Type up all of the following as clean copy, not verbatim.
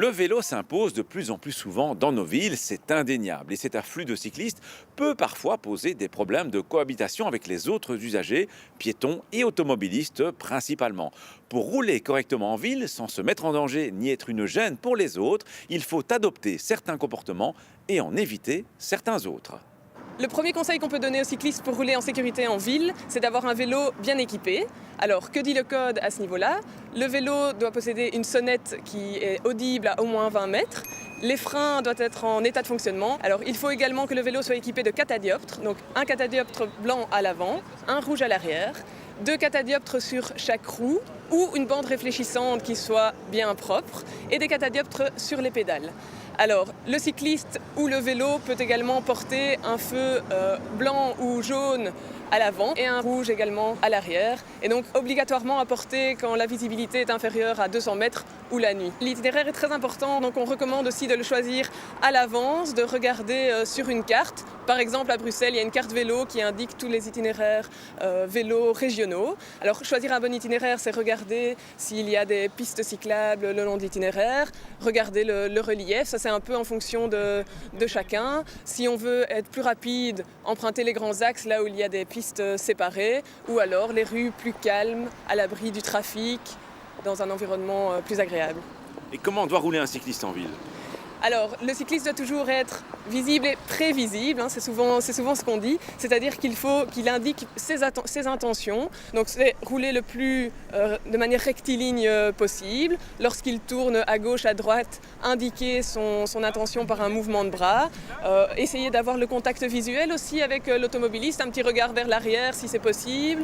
vélo s'impose de plus en plus souvent dans nos villes, c'est indéniable. Et cet afflux de cyclistes peut parfois poser des problèmes de cohabitation avec les autres usagers, piétons et automobilistes principalement. Pour rouler correctement en ville, sans se mettre en danger ni être une gêne pour les autres, il faut adopter certains comportements et en éviter certains autres. Le premier conseil qu'on peut donner aux cyclistes pour rouler en sécurité en ville, c'est d'avoir un vélo bien équipé. Alors, que dit le code à ce niveau-là? Le vélo doit posséder une sonnette qui est audible à au moins 20 mètres. Les freins doivent être en état de fonctionnement. Alors, il faut également que le vélo soit équipé de catadioptres, donc un catadioptre blanc à l'avant, un rouge à l'arrière, 2 catadioptres sur chaque roue ou une bande réfléchissante qui soit bien propre et des catadioptres sur les pédales. Alors, le cycliste ou le vélo peut également porter un feu blanc ou jaune à l'avant et un rouge également à l'arrière. Et donc, obligatoirement à porter quand la visibilité est inférieure à 200 mètres ou la nuit. L'itinéraire est très important, donc on recommande aussi de le choisir à l'avance, de regarder sur une carte. Par exemple, à Bruxelles, il y a une carte vélo qui indique tous les itinéraires vélos régionaux. Alors, choisir un bon itinéraire, c'est regarder s'il y a des pistes cyclables le long de l'itinéraire, regarder le relief, ça c'est un peu en fonction de chacun. Si on veut être plus rapide, emprunter les grands axes là où il y a des pistes séparées, ou alors les rues plus calmes, à l'abri du trafic, dans un environnement plus agréable. Et comment doit rouler un cycliste en ville ? Alors, le cycliste doit toujours être visible et prévisible, c'est souvent ce qu'on dit, c'est-à-dire qu'il faut qu'il indique ses intentions. Donc, c'est rouler de manière rectiligne possible. Lorsqu'il tourne à gauche, à droite, indiquer son intention par un mouvement de bras. Essayer d'avoir le contact visuel aussi avec l'automobiliste, un petit regard vers l'arrière si c'est possible.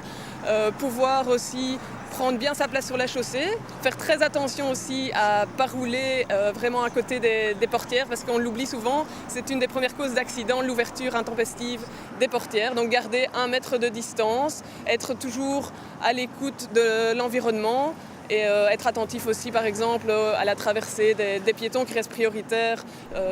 Pouvoir aussi prendre bien sa place sur la chaussée, faire très attention aussi à ne pas rouler vraiment à côté des portières parce qu'on l'oublie souvent, c'est une des premières causes d'accident, l'ouverture intempestive des portières. Donc garder 1 mètre de distance, être toujours à l'écoute de l'environnement et être attentif aussi par exemple à la traversée des piétons qui restent prioritaires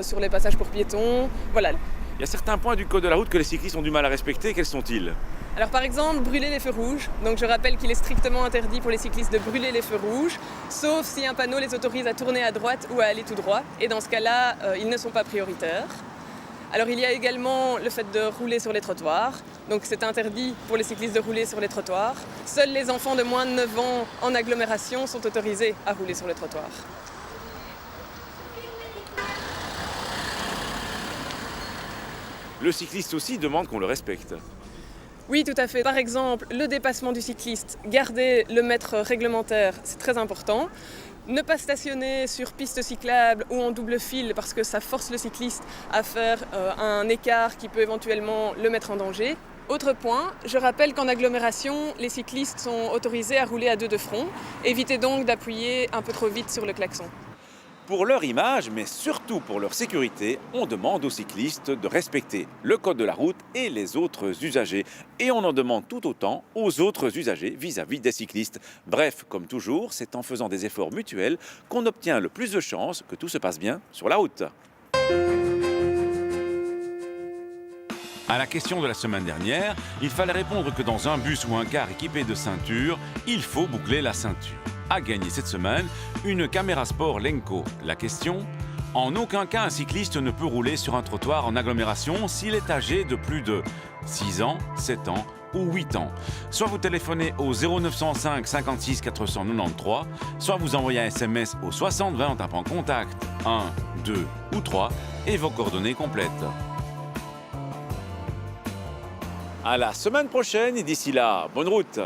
sur les passages pour piétons. Voilà. Il y a certains points du code de la route que les cyclistes ont du mal à respecter, quels sont-ils ? Alors par exemple, brûler les feux rouges. Donc je rappelle qu'il est strictement interdit pour les cyclistes de brûler les feux rouges, sauf si un panneau les autorise à tourner à droite ou à aller tout droit. Et dans ce cas-là, ils ne sont pas prioritaires. Alors il y a également le fait de rouler sur les trottoirs. Donc c'est interdit pour les cyclistes de rouler sur les trottoirs. Seuls les enfants de moins de 9 ans en agglomération sont autorisés à rouler sur les trottoirs. Le cycliste aussi demande qu'on le respecte. Oui, tout à fait. Par exemple, le dépassement du cycliste, garder le mètre réglementaire, c'est très important. Ne pas stationner sur piste cyclable ou en double fil parce que ça force le cycliste à faire un écart qui peut éventuellement le mettre en danger. Autre point, je rappelle qu'en agglomération, les cyclistes sont autorisés à rouler à 2 de front. Évitez donc d'appuyer un peu trop vite sur le klaxon. Pour leur image, mais surtout pour leur sécurité, on demande aux cyclistes de respecter le code de la route et les autres usagers. Et on en demande tout autant aux autres usagers vis-à-vis des cyclistes. Bref, comme toujours, c'est en faisant des efforts mutuels qu'on obtient le plus de chances que tout se passe bien sur la route. À la question de la semaine dernière, il fallait répondre que dans un bus ou un car équipé de ceinture, il faut boucler la ceinture. A gagné cette semaine une caméra sport Lenko. La question : en aucun cas un cycliste ne peut rouler sur un trottoir en agglomération s'il est âgé de plus de 6 ans, 7 ans ou 8 ans. Soit vous téléphonez au 0905 56 493, soit vous envoyez un SMS au 60 20 en tapant contact 1, 2 ou 3 et vos coordonnées complètes. À la semaine prochaine et d'ici là, bonne route!